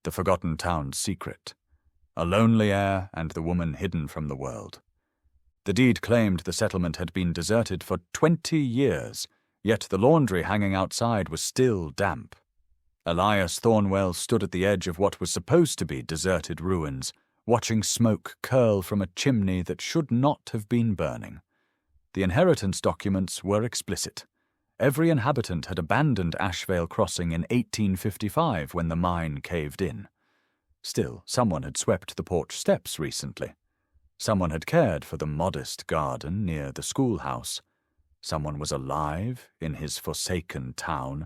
the forgotten town's secret. A lonely heir and the woman hidden from the world. The deed claimed the settlement had been deserted for 20 years, yet the laundry hanging outside was still damp. Elias Thornwell stood at the edge of what was supposed to be deserted ruins, watching smoke curl from a chimney that should not have been burning. The inheritance documents were explicit. Every inhabitant had abandoned Ashvale Crossing in 1855 when the mine caved in. Still, someone had swept the porch steps recently. Someone had cared for the modest garden near the schoolhouse. Someone was alive in his forsaken town,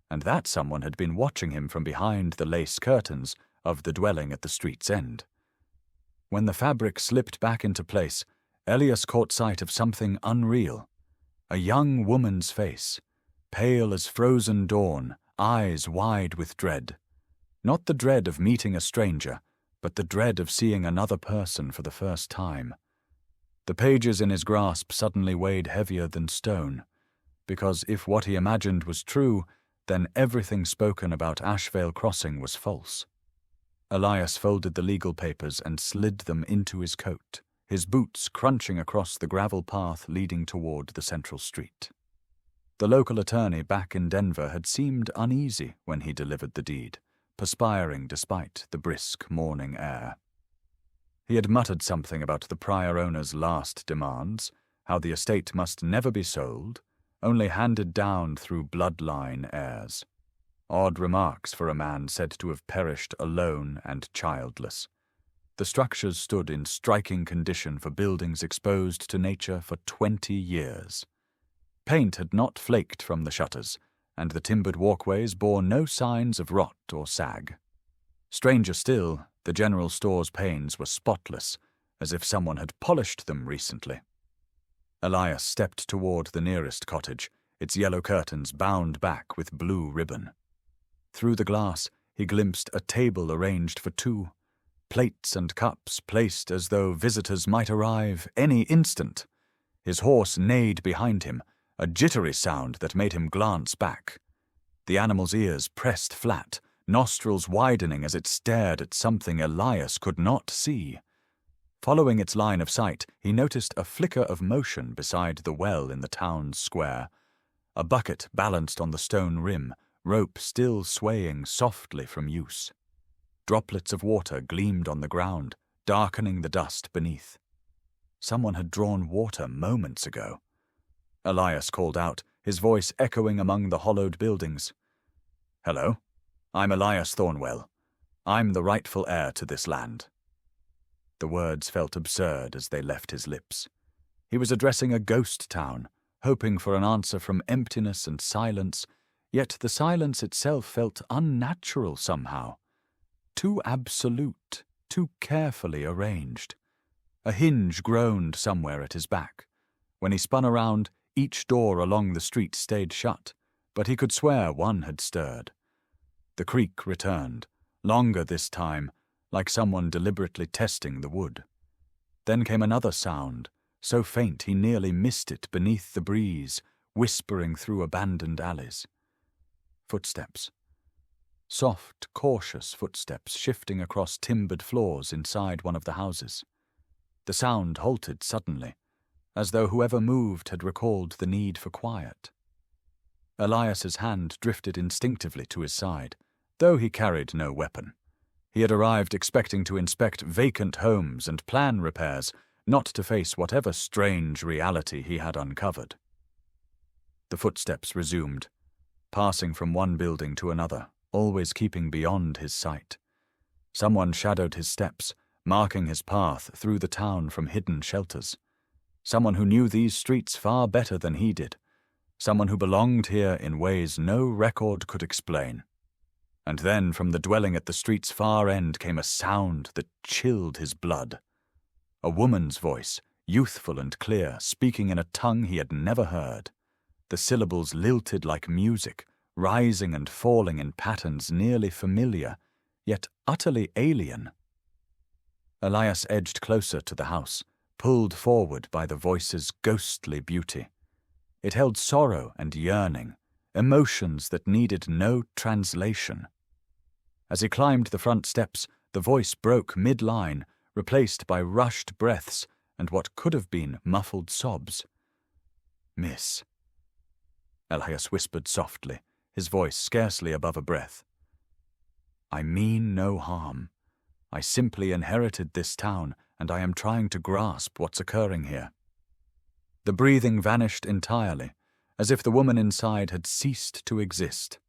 and that someone had been watching him from behind the lace curtains of the dwelling at the street's end. When the fabric slipped back into place, Elias caught sight of something unreal. A young woman's face, pale as frozen dawn, eyes wide with dread. Not the dread of meeting a stranger, but the dread of seeing another person for the first time. The pages in his grasp suddenly weighed heavier than stone, because if what he imagined was true, then everything spoken about Ashvale Crossing was false. Elias folded the legal papers and slid them into his coat, his boots crunching across the gravel path leading toward the central street. The local attorney back in Denver had seemed uneasy when he delivered the deed, perspiring despite the brisk morning air. He had muttered something about the prior owner's last demands, how the estate must never be sold, only handed down through bloodline heirs. Odd remarks for a man said to have perished alone and childless. The structures stood in striking condition for buildings exposed to nature for 20 years. Paint had not flaked from the shutters, and the timbered walkways bore no signs of rot or sag. Stranger still, the general store's panes were spotless, as if someone had polished them recently. Elias stepped toward the nearest cottage, its yellow curtains bound back with blue ribbon. Through the glass, he glimpsed a table arranged for two, plates and cups placed as though visitors might arrive any instant. His horse neighed behind him, a jittery sound that made him glance back. The animal's ears pressed flat, nostrils widening as it stared at something Elias could not see. Following its line of sight, he noticed a flicker of motion beside the well in the town's square. A bucket balanced on the stone rim, rope still swaying softly from use. Droplets of water gleamed on the ground, darkening the dust beneath. Someone had drawn water moments ago. Elias called out, his voice echoing among the hollowed buildings. "Hello, I'm Elias Thornwell. I'm the rightful heir to this land." The words felt absurd as they left his lips. He was addressing a ghost town, hoping for an answer from emptiness and silence, yet the silence itself felt unnatural somehow. Too absolute, too carefully arranged. A hinge groaned somewhere at his back. When he spun around, each door along the street stayed shut, but he could swear one had stirred. The creak returned, longer this time, like someone deliberately testing the wood. Then came another sound, so faint he nearly missed it beneath the breeze, whispering through abandoned alleys. Footsteps. Soft, cautious footsteps shifting across timbered floors inside one of the houses. The sound halted suddenly, as though whoever moved had recalled the need for quiet. Elias's hand drifted instinctively to his side, though he carried no weapon. He had arrived expecting to inspect vacant homes and plan repairs, not to face whatever strange reality he had uncovered. The footsteps resumed, passing from one building to another, always keeping beyond his sight. Someone shadowed his steps, marking his path through the town from hidden shelters. Someone who knew these streets far better than he did. Someone who belonged here in ways no record could explain. And then from the dwelling at the street's far end came a sound that chilled his blood. A woman's voice, youthful and clear, speaking in a tongue he had never heard. The syllables lilted like music, rising and falling in patterns nearly familiar, yet utterly alien. Elias edged closer to the house, pulled forward by the voice's ghostly beauty. It held sorrow and yearning, emotions that needed no translation. As he climbed the front steps, the voice broke mid-line, replaced by rushed breaths and what could have been muffled sobs. "Miss," Elias whispered softly, his voice scarcely above a breath. "I mean no harm. I simply inherited this town, and I am trying to grasp what's occurring here." The breathing vanished entirely, as if the woman inside had ceased to exist.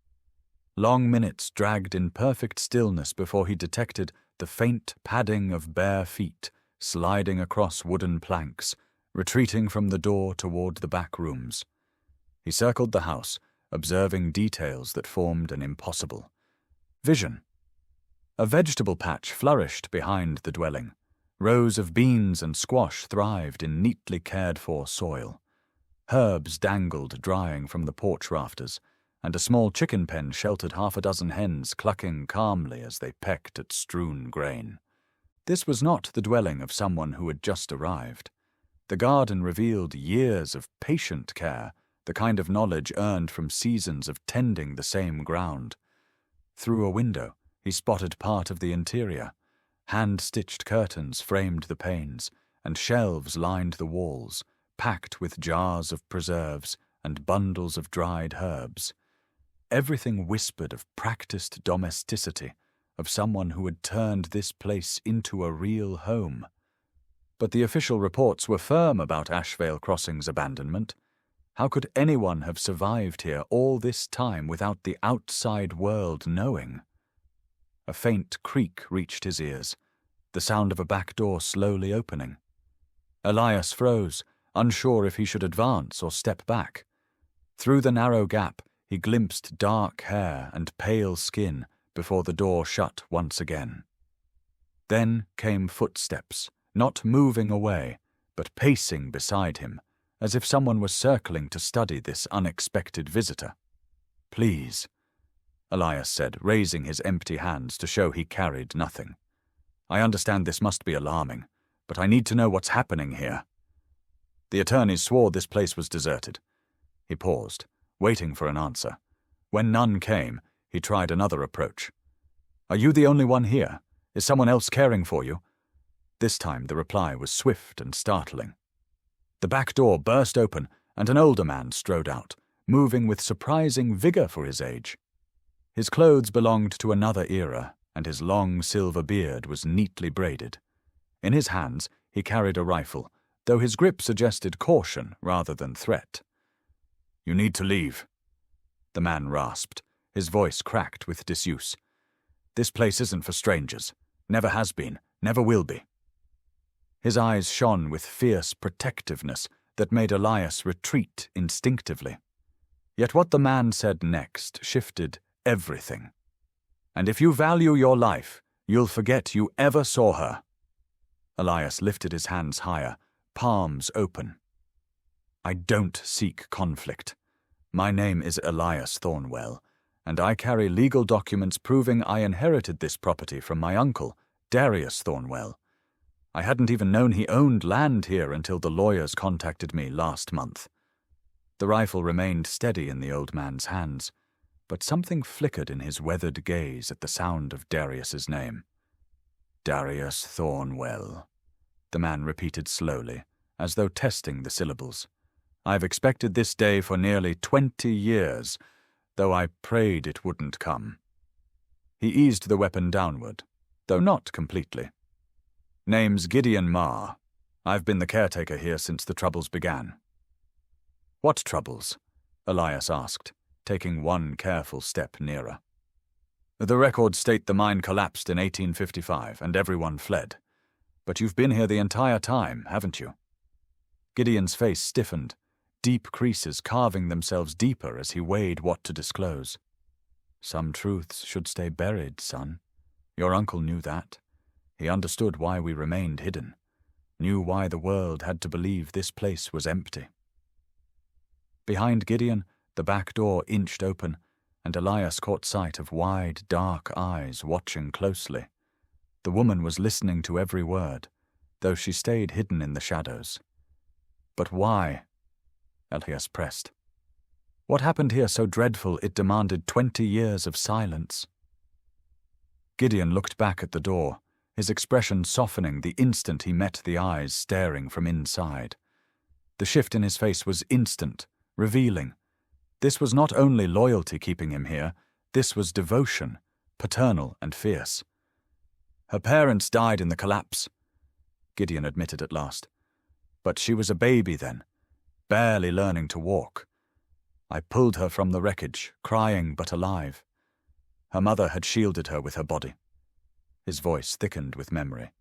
Long minutes dragged in perfect stillness before he detected the faint padding of bare feet sliding across wooden planks, retreating from the door toward the back rooms. He circled the house, observing details that formed an impossible vision. A vegetable patch flourished behind the dwelling. Rows of beans and squash thrived in neatly cared-for soil. Herbs dangled drying from the porch rafters, and a small chicken pen sheltered half a dozen hens clucking calmly as they pecked at strewn grain. This was not the dwelling of someone who had just arrived. The garden revealed years of patient care, the kind of knowledge earned from seasons of tending the same ground. Through a window, he spotted part of the interior. Hand-stitched curtains framed the panes, and shelves lined the walls, packed with jars of preserves and bundles of dried herbs. Everything whispered of practiced domesticity, of someone who had turned this place into a real home. But the official reports were firm about Ashvale Crossing's abandonment. How could anyone have survived here all this time without the outside world knowing? A faint creak reached his ears, the sound of a back door slowly opening. Elias froze, unsure if he should advance or step back. Through the narrow gap, he glimpsed dark hair and pale skin before the door shut once again. Then came footsteps, not moving away, but pacing beside him, as if someone was circling to study this unexpected visitor. "Please," Elias said, raising his empty hands to show he carried nothing. "I understand this must be alarming, but I need to know what's happening here." The attorneys swore this place was deserted. He paused, waiting for an answer. When none came, he tried another approach. "Are you the only one here? Is someone else caring for you?" This time the reply was swift and startling. The back door burst open, and an older man strode out, moving with surprising vigor for his age. His clothes belonged to another era, and his long silver beard was neatly braided. In his hands he carried a rifle, though his grip suggested caution rather than threat. "You need to leave," the man rasped, his voice cracked with disuse. "This place isn't for strangers. Never has been, never will be." His eyes shone with fierce protectiveness that made Elias retreat instinctively. Yet what the man said next shifted everything. "And if you value your life, you'll forget you ever saw her." Elias lifted his hands higher, palms open. "I don't seek conflict. My name is Elias Thornwell, and I carry legal documents proving I inherited this property from my uncle, Darius Thornwell. I hadn't even known he owned land here until the lawyers contacted me last month." The rifle remained steady in the old man's hands, but something flickered in his weathered gaze at the sound of Darius's name. "Darius Thornwell," the man repeated slowly, as though testing the syllables. "I've expected this day for nearly 20 years, though I prayed it wouldn't come." He eased the weapon downward, though not completely. "Name's Gideon Marr. I've been the caretaker here since the troubles began." "What troubles?" Elias asked, taking one careful step nearer. "The records state the mine collapsed in 1855 and everyone fled. But you've been here the entire time, haven't you?" Gideon's face stiffened, deep creases carving themselves deeper as he weighed what to disclose. "Some truths should stay buried, son. Your uncle knew that. He understood why we remained hidden, knew why the world had to believe this place was empty." Behind Gideon, the back door inched open, and Elias caught sight of wide, dark eyes watching closely. The woman was listening to every word, though she stayed hidden in the shadows. "But why?" Elias pressed. "What happened here so dreadful it demanded 20 years of silence?" Gideon looked back at the door, his expression softening the instant he met the eyes staring from inside. The shift in his face was instant, revealing. This was not only loyalty keeping him here, this was devotion, paternal and fierce. "Her parents died in the collapse," Gideon admitted at last. "But she was a baby then, barely learning to walk. I pulled her from the wreckage, crying but alive. Her mother had shielded her with her body." His voice thickened with memory.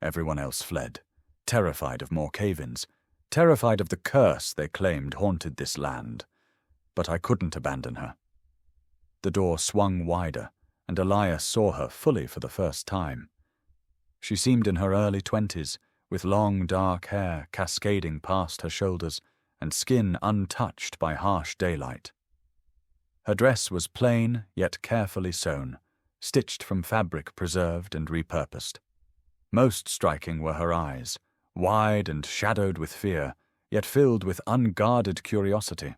Everyone else fled, terrified of more cave-ins, terrified of the curse they claimed haunted this land. But I couldn't abandon her. The door swung wider, and Elias saw her fully for the first time. She seemed in her early 20s, with long dark hair cascading past her shoulders and skin untouched by harsh daylight. Her dress was plain yet carefully sewn, stitched from fabric preserved and repurposed. Most striking were her eyes, wide and shadowed with fear, yet filled with unguarded curiosity.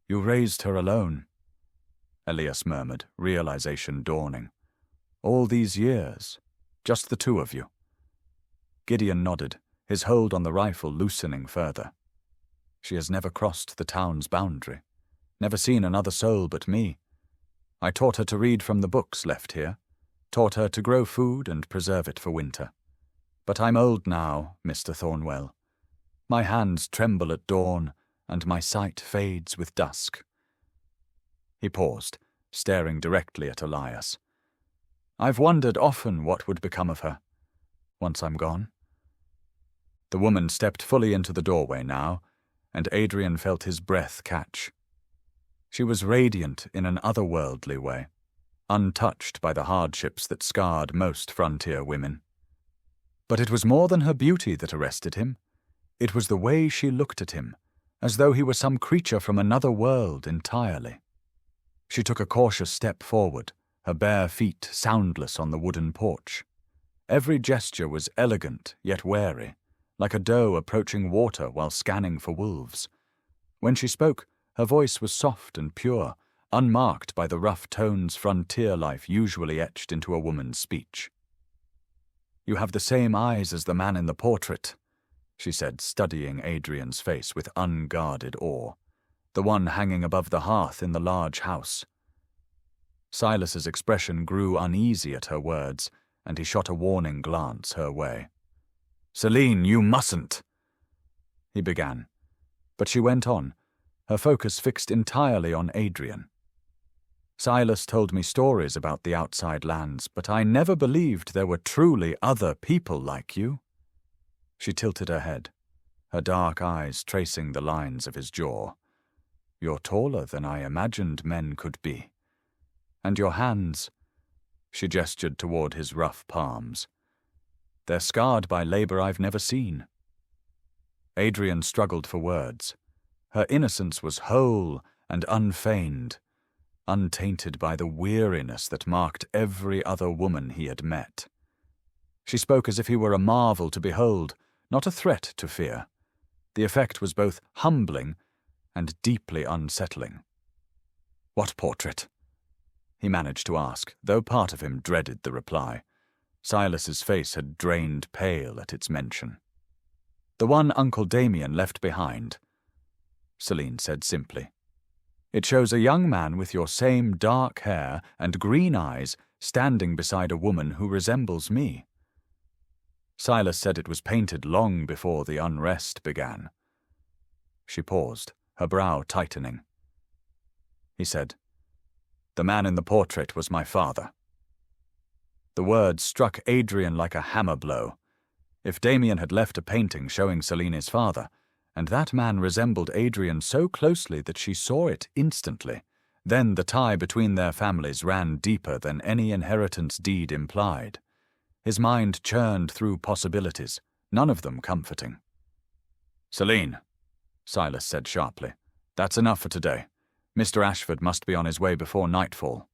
"You raised her alone," Elias murmured, realization dawning. "All these years, just the two of you." Gideon nodded, his hold on the rifle loosening further. "She has never crossed the town's boundary, never seen another soul but me. I taught her to read from the books left here, taught her to grow food and preserve it for winter. But I'm old now, Mr. Thornwell. My hands tremble at dawn, and my sight fades with dusk." He paused, staring directly at Elias. "I've wondered often what would become of her, once I'm gone." The woman stepped fully into the doorway now, and Adrian felt his breath catch. She was radiant in an otherworldly way, untouched by the hardships that scarred most frontier women. But it was more than her beauty that arrested him. It was the way she looked at him, as though he were some creature from another world entirely. She took a cautious step forward, her bare feet soundless on the wooden porch. Every gesture was elegant yet wary, like a doe approaching water while scanning for wolves. When she spoke, her voice was soft and pure, unmarked by the rough tones frontier life usually etched into a woman's speech. "You have the same eyes as the man in the portrait," she said, studying Adrian's face with unguarded awe, "the one hanging above the hearth in the large house." Silas's expression grew uneasy at her words, and he shot a warning glance her way. "Celine, you mustn't," he began, but she went on, her focus fixed entirely on Adrian. "Silas told me stories about the outside lands, but I never believed there were truly other people like you." She tilted her head, her dark eyes tracing the lines of his jaw. "You're taller than I imagined men could be. And your hands," she gestured toward his rough palms, "they're scarred by labor I've never seen." Adrian struggled for words. Her innocence was whole and unfeigned, untainted by the weariness that marked every other woman he had met. She spoke as if he were a marvel to behold, not a threat to fear. The effect was both humbling and deeply unsettling. "What portrait?" he managed to ask, though part of him dreaded the reply. Silas's face had drained pale at its mention. "The one Uncle Damien left behind," Celine said simply. "It shows a young man with your same dark hair and green eyes standing beside a woman who resembles me." Silas said it was painted long before the unrest began. She paused, her brow tightening. He said, "The man in the portrait was my father." The words struck Adrian like a hammer blow. If Damien had left a painting showing Celine's father, and that man resembled Adrian so closely that she saw it instantly, then the tie between their families ran deeper than any inheritance deed implied. His mind churned through possibilities, none of them comforting. "Celine," Silas said sharply, "that's enough for today. Mr. Ashford must be on his way before nightfall."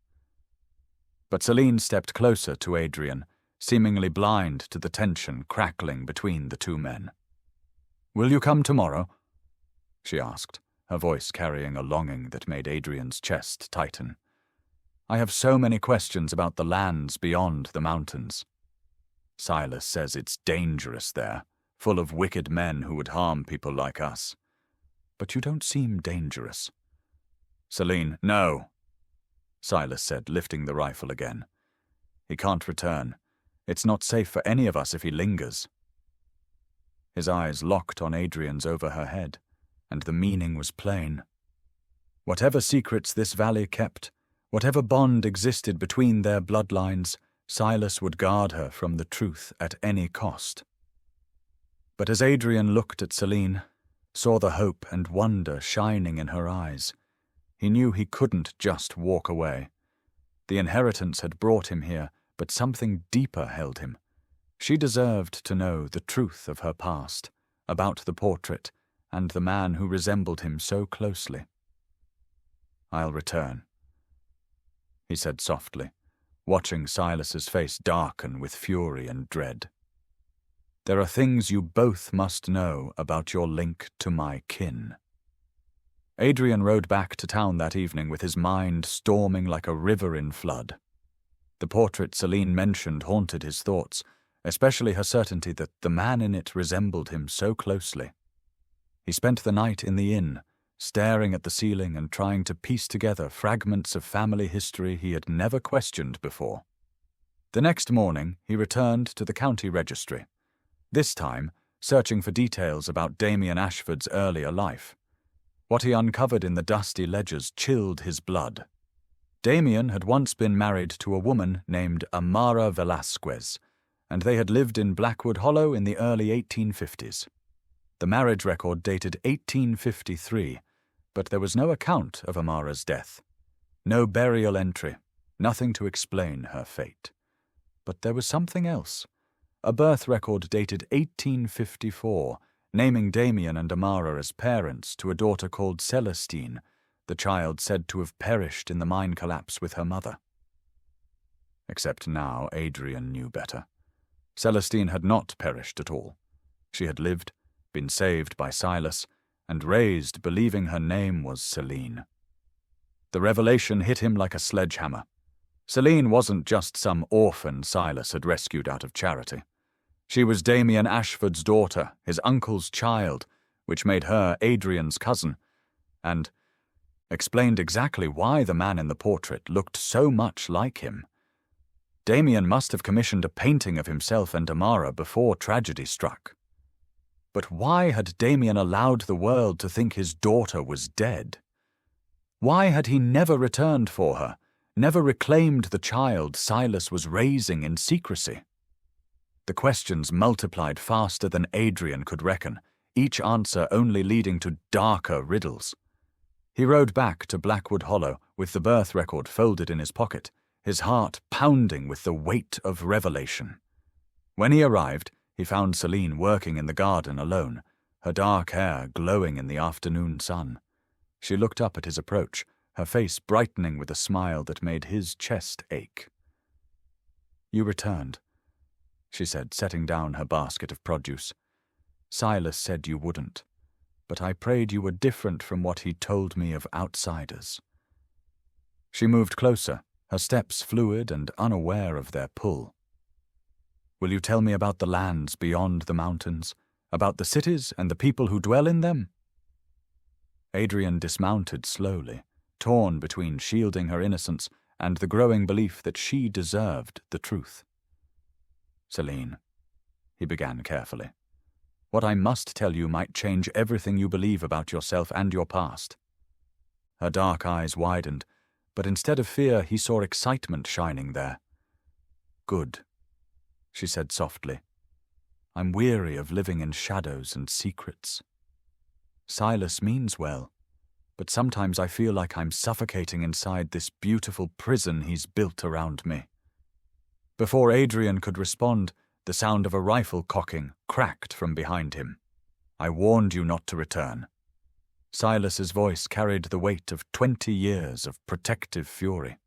But Celine stepped closer to Adrian, seemingly blind to the tension crackling between the two men. "Will you come tomorrow?" she asked, her voice carrying a longing that made Adrian's chest tighten. I have so many questions about the lands beyond the mountains. Silas says it's dangerous there, full of wicked men who would harm people like us. But you don't seem dangerous. Celine, no, Silas said, lifting the rifle again. He can't return. It's not safe for any of us if he lingers. His eyes locked on Adrian's over her head, and the meaning was plain. Whatever secrets this valley kept, whatever bond existed between their bloodlines, Silas would guard her from the truth at any cost. But as Adrian looked at Celine, saw the hope and wonder shining in her eyes, he knew he couldn't just walk away. The inheritance had brought him here, but something deeper held him. She deserved to know the truth of her past, about the portrait, and the man who resembled him so closely. I'll return, he said softly, watching Silas's face darken with fury and dread. There are things you both must know about your link to my kin. Adrian rode back to town that evening with his mind storming like a river in flood. The portrait Celine mentioned haunted his thoughts, especially her certainty that the man in it resembled him so closely. He spent the night in the inn, staring at the ceiling and trying to piece together fragments of family history he had never questioned before. The next morning, he returned to the county registry, this time searching for details about Damien Ashford's earlier life. What he uncovered in the dusty ledgers chilled his blood. Damien had once been married to a woman named Amara Velasquez, and they had lived in Blackwood Hollow in the early 1850s. The marriage record dated 1853, but there was no account of Amara's death. No burial entry, nothing to explain her fate. But there was something else. A birth record dated 1854, naming Damien and Amara as parents to a daughter called Celestine, the child said to have perished in the mine collapse with her mother. Except now Adrian knew better. Celestine had not perished at all. She had lived, been saved by Silas, and raised believing her name was Celine. The revelation hit him like a sledgehammer. Celine wasn't just some orphan Silas had rescued out of charity. She was Damien Ashford's daughter, his uncle's child, which made her Adrian's cousin, and explained exactly why the man in the portrait looked so much like him. Damien must have commissioned a painting of himself and Amara before tragedy struck. But why had Damien allowed the world to think his daughter was dead? Why had he never returned for her, never reclaimed the child Silas was raising in secrecy? The questions multiplied faster than Adrian could reckon, each answer only leading to darker riddles. He rode back to Blackwood Hollow with the birth record folded in his pocket, his heart pounding with the weight of revelation. When he arrived, he found Celine working in the garden alone, her dark hair glowing in the afternoon sun. She looked up at his approach, her face brightening with a smile that made his chest ache. "You returned," she said, setting down her basket of produce. "Silas said you wouldn't, but I prayed you were different from what he told me of outsiders." She moved closer, her steps fluid and unaware of their pull. "Will you tell me about the lands beyond the mountains, about the cities and the people who dwell in them?" Adrian dismounted slowly, torn between shielding her innocence and the growing belief that she deserved the truth. "Celine," he began carefully, "what I must tell you might change everything you believe about yourself and your past." Her dark eyes widened, but instead of fear he saw excitement shining there. "Good," she said softly. "I'm weary of living in shadows and secrets. Silas means well, but sometimes I feel like I'm suffocating inside this beautiful prison he's built around me." Before Adrian could respond, the sound of a rifle cocking cracked from behind him. "I warned you not to return." Silas's voice carried the weight of 20 years of protective fury.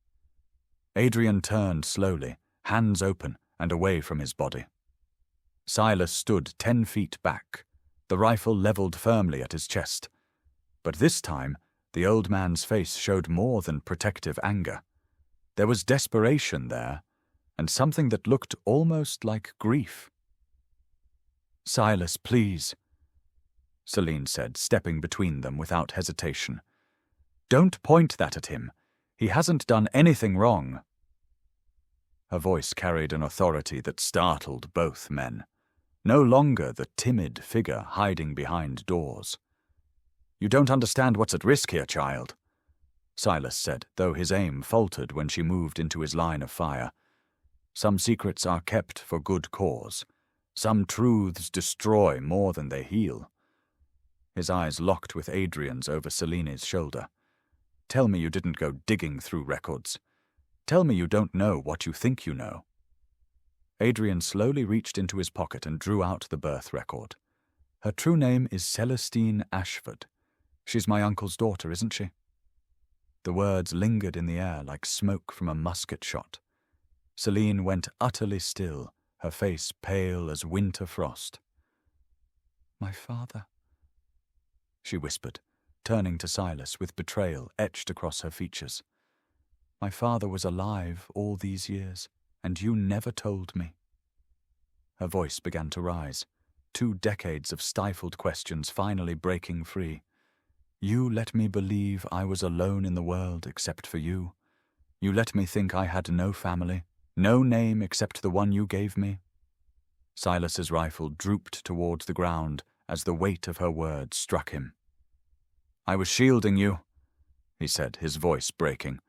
Adrian turned slowly, hands open and away from his body. Silas stood 10 feet back, the rifle leveled firmly at his chest. But this time, the old man's face showed more than protective anger. There was desperation there, and something that looked almost like grief. "Silas, please," Celine said, stepping between them without hesitation. "Don't point that at him. He hasn't done anything wrong." Her voice carried an authority that startled both men. No longer the timid figure hiding behind doors. "You don't understand what's at risk here, child," Silas said, though his aim faltered when she moved into his line of fire. "Some secrets are kept for good cause. Some truths destroy more than they heal." His eyes locked with Adrian's over Celine's shoulder. "Tell me you didn't go digging through records. Tell me you don't know what you think you know." Adrian slowly reached into his pocket and drew out the birth record. "Her true name is Celestine Ashford. She's my uncle's daughter, isn't she?" The words lingered in the air like smoke from a musket shot. Celine went utterly still, her face pale as winter frost. "My father," she whispered, turning to Silas with betrayal etched across her features. "My father was alive all these years, and you never told me." Her voice began to rise, 2 decades of stifled questions finally breaking free. "You let me believe I was alone in the world except for you. You let me think I had no family, no name except the one you gave me." Silas's rifle drooped towards the ground as the weight of her words struck him. "I was shielding you," he said, his voice breaking.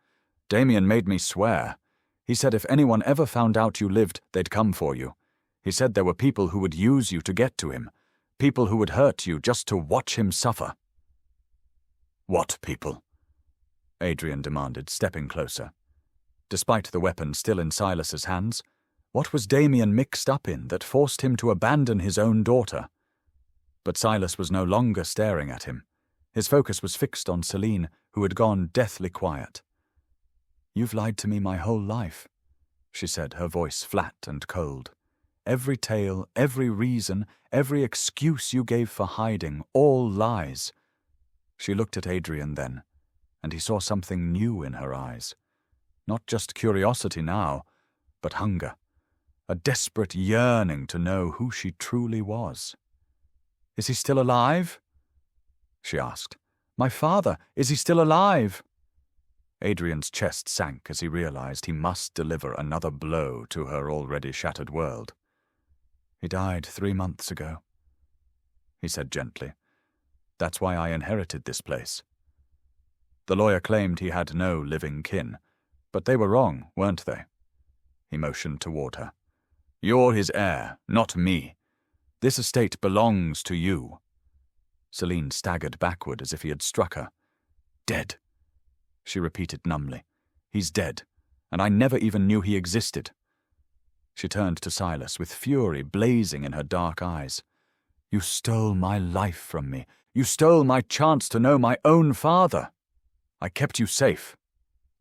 "Damien made me swear. He said if anyone ever found out you lived, they'd come for you. He said there were people who would use you to get to him, people who would hurt you just to watch him suffer." "What people?" Adrian demanded, stepping closer. Despite the weapon still in Silas's hands, what was Damien mixed up in that forced him to abandon his own daughter? But Silas was no longer staring at him. His focus was fixed on Celine, who had gone deathly quiet. "You've lied to me my whole life," she said, her voice flat and cold. "Every tale, every reason, every excuse you gave for hiding, all lies." She looked at Adrian then, and he saw something new in her eyes. Not just curiosity now, but hunger, a desperate yearning to know who she truly was. "Is he still alive?" she asked. "My father, is he still alive?" Adrian's chest sank as he realized he must deliver another blow to her already shattered world. "He died 3 months ago," he said gently. "That's why I inherited this place." The lawyer claimed he had no living kin, but they were wrong, weren't they? He motioned toward her. "You're his heir, not me. This estate belongs to you." Celine staggered backward as if he had struck her. "Dead," she repeated numbly. "He's dead, and I never even knew he existed." She turned to Silas with fury blazing in her dark eyes. "You stole my life from me. You stole my chance to know my own father." "I kept you safe,"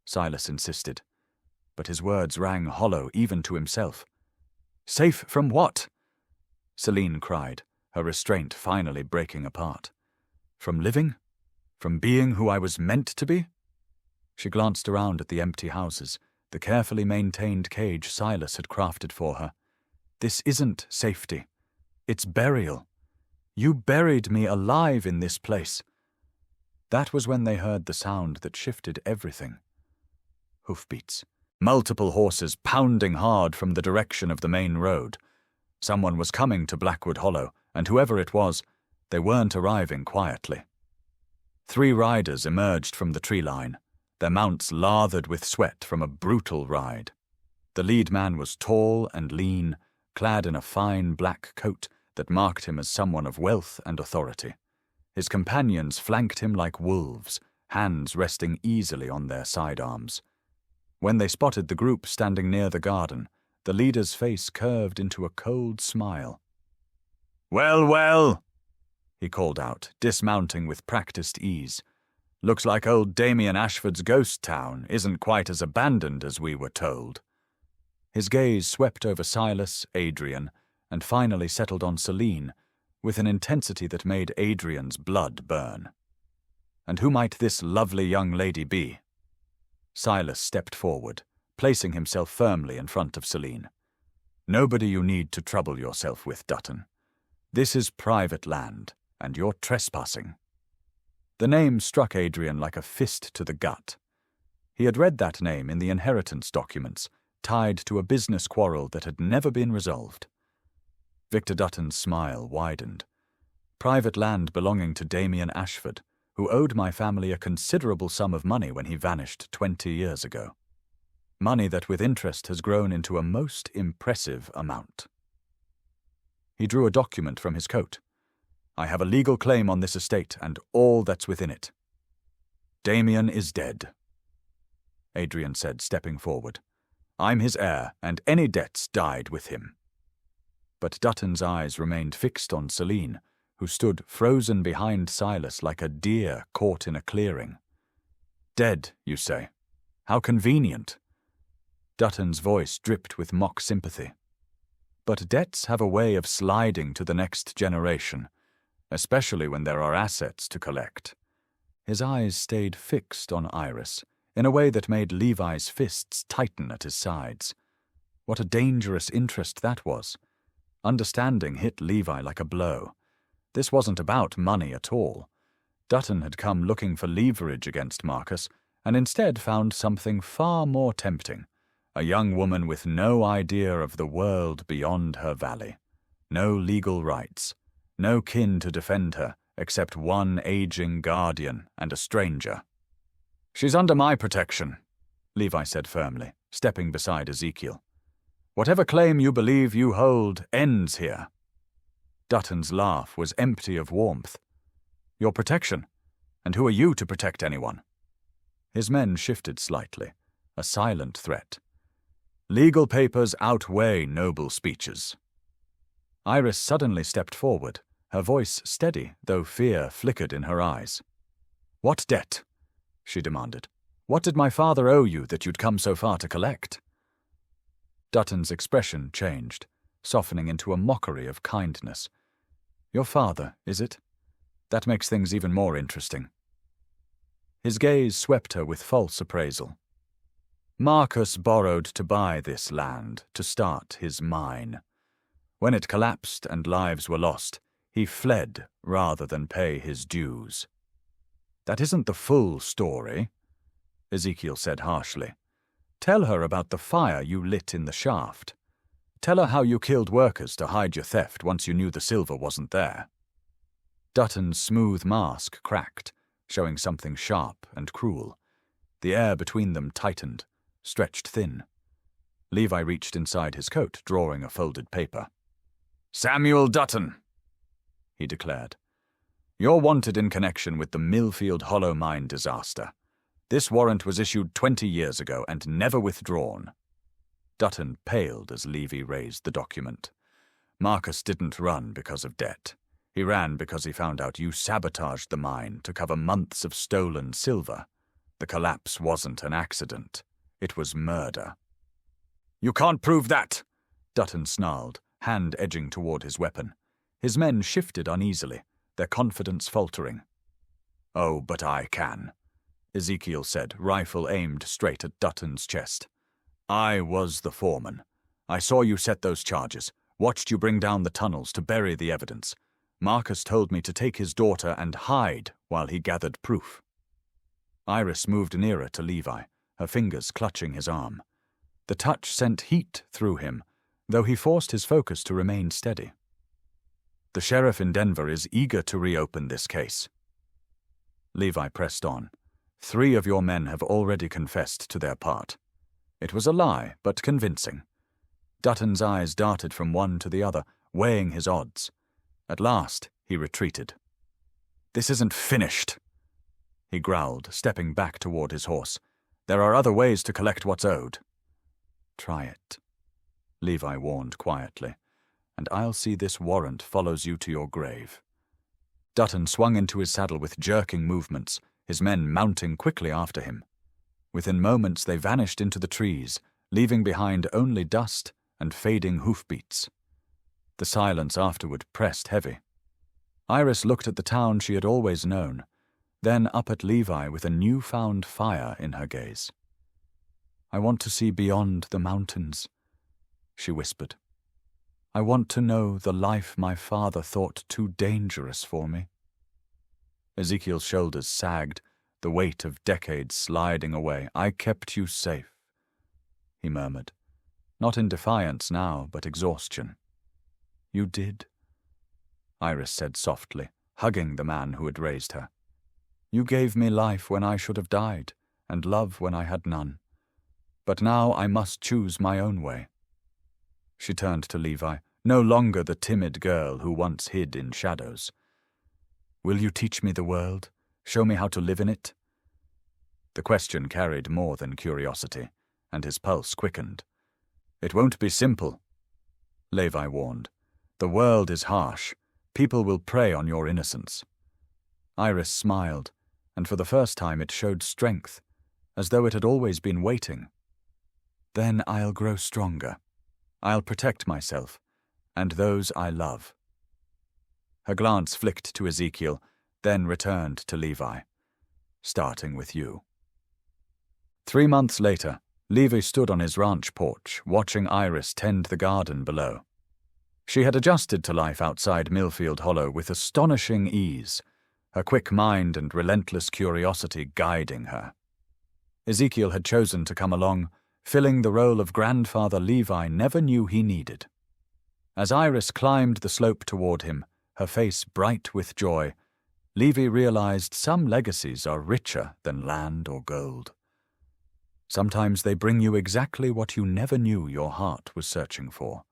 Silas insisted, but his words rang hollow even to himself. "Safe from what?" Celine cried, her restraint finally breaking apart. "From living? From being who I was meant to be?" She glanced around at the empty houses, the carefully maintained cage Silas had crafted for her. "This isn't safety. It's burial. You buried me alive in this place." That was when they heard the sound that shifted everything. Hoofbeats. Multiple horses pounding hard from the direction of the main road. Someone was coming to Blackwood Hollow, and whoever it was, they weren't arriving quietly. 3 riders emerged from the tree line, their mounts lathered with sweat from a brutal ride. The lead man was tall and lean, clad in a fine black coat that marked him as someone of wealth and authority. His companions flanked him like wolves, hands resting easily on their sidearms. When they spotted the group standing near the garden, the leader's face curved into a cold smile. "Well, well," he called out, dismounting with practiced ease. "Looks like old Damien Ashford's ghost town isn't quite as abandoned as we were told." His gaze swept over Silas, Adrian, and finally settled on Celine, with an intensity that made Adrian's blood burn. "And who might this lovely young lady be?" Silas stepped forward, placing himself firmly in front of Celine. "Nobody you need to trouble yourself with, Dutton. This is private land, and you're trespassing." The name struck Adrian like a fist to the gut. He had read that name in the inheritance documents, tied to a business quarrel that had never been resolved. Victor Dutton's smile widened. "Private land belonging to Damien Ashford, who owed my family a considerable sum of money when he vanished 20 years ago. Money that with interest has grown into a most impressive amount." He drew a document from his coat. "I have a legal claim on this estate and all that's within it." "Damien is dead," Adrian said, stepping forward. "I'm his heir, and any debts died with him." But Dutton's eyes remained fixed on Celine, who stood frozen behind Silas like a deer caught in a clearing. "Dead, you say? How convenient." Dutton's voice dripped with mock sympathy. "But debts have a way of sliding to the next generation, especially when there are assets to collect." His eyes stayed fixed on Iris, in a way that made Levi's fists tighten at his sides. What a dangerous interest that was. Understanding hit Levi like a blow. This wasn't about money at all. Dutton had come looking for leverage against Marcus, and instead found something far more tempting. A young woman with no idea of the world beyond her valley. No legal rights. No kin to defend her, except one aging guardian and a stranger. "She's under my protection," Levi said firmly, stepping beside Ezekiel. "Whatever claim you believe you hold ends here." Dutton's laugh was empty of warmth. "Your protection? And who are you to protect anyone?" His men shifted slightly, a silent threat. "Legal papers outweigh noble speeches." Iris suddenly stepped forward, her voice steady, though fear flickered in her eyes. "What debt?" she demanded. "What did my father owe you that you'd come so far to collect?" Dutton's expression changed, softening into a mockery of kindness. "Your father, is it? That makes things even more interesting." His gaze swept her with false appraisal. "Marcus borrowed to buy this land, to start his mine. When it collapsed and lives were lost, he fled rather than pay his dues." "That isn't the full story," Ezekiel said harshly. "Tell her about the fire you lit in the shaft. Tell her how you killed workers to hide your theft once you knew the silver wasn't there." Dutton's smooth mask cracked, showing something sharp and cruel. The air between them tightened, stretched thin. Levi reached inside his coat, drawing a folded paper. "Samuel Dutton," he declared. "You're wanted in connection with the Millfield Hollow Mine disaster. This warrant was issued 20 years ago and never withdrawn." Dutton paled as Levy raised the document. "Marcus didn't run because of debt. He ran because he found out you sabotaged the mine to cover months of stolen silver. The collapse wasn't an accident. It was murder." "You can't prove that," Dutton snarled, hand edging toward his weapon. His men shifted uneasily, their confidence faltering. "Oh, but I can," Ezekiel said, rifle aimed straight at Dutton's chest. "I was the foreman. I saw you set those charges, watched you bring down the tunnels to bury the evidence. Marcus told me to take his daughter and hide while he gathered proof." Iris moved nearer to Levi, her fingers clutching his arm. The touch sent heat through him, though he forced his focus to remain steady. "The sheriff in Denver is eager to reopen this case." Levi pressed on. "3 of your men have already confessed to their part." It was a lie, but convincing. Dutton's eyes darted from one to the other, weighing his odds. At last, he retreated. "This isn't finished," he growled, stepping back toward his horse. "There are other ways to collect what's owed." "Try it," Levi warned quietly, "and I'll see this warrant follows you to your grave." Dutton swung into his saddle with jerking movements, his men mounting quickly after him. Within moments they vanished into the trees, leaving behind only dust and fading hoofbeats. The silence afterward pressed heavy. Iris looked at the town she had always known, then up at Levi with a newfound fire in her gaze. I want to see beyond the mountains, she whispered. I want to know the life my father thought too dangerous for me. Ezekiel's shoulders sagged, the weight of decades sliding away. I kept you safe, he murmured, not in defiance now, but exhaustion. You did, Iris said softly, hugging the man who had raised her. You gave me life when I should have died, and love when I had none. But now I must choose my own way. She turned to Levi, no longer the timid girl who once hid in shadows. Will you teach me the world? Show me how to live in it? The question carried more than curiosity, and his pulse quickened. It won't be simple, Levi warned. The world is harsh. People will prey on your innocence. Iris smiled, and for the first time it showed strength, as though it had always been waiting. Then I'll grow stronger. I'll protect myself, and those I love. Her glance flicked to Ezekiel, then returned to Levi. Starting with you. 3 months later, Levi stood on his ranch porch, watching Iris tend the garden below. She had adjusted to life outside Millfield Hollow with astonishing ease, her quick mind and relentless curiosity guiding her. Ezekiel had chosen to come along, filling the role of grandfather Levi never knew he needed. As Iris climbed the slope toward him, her face bright with joy, Levi realized some legacies are richer than land or gold. Sometimes they bring you exactly what you never knew your heart was searching for.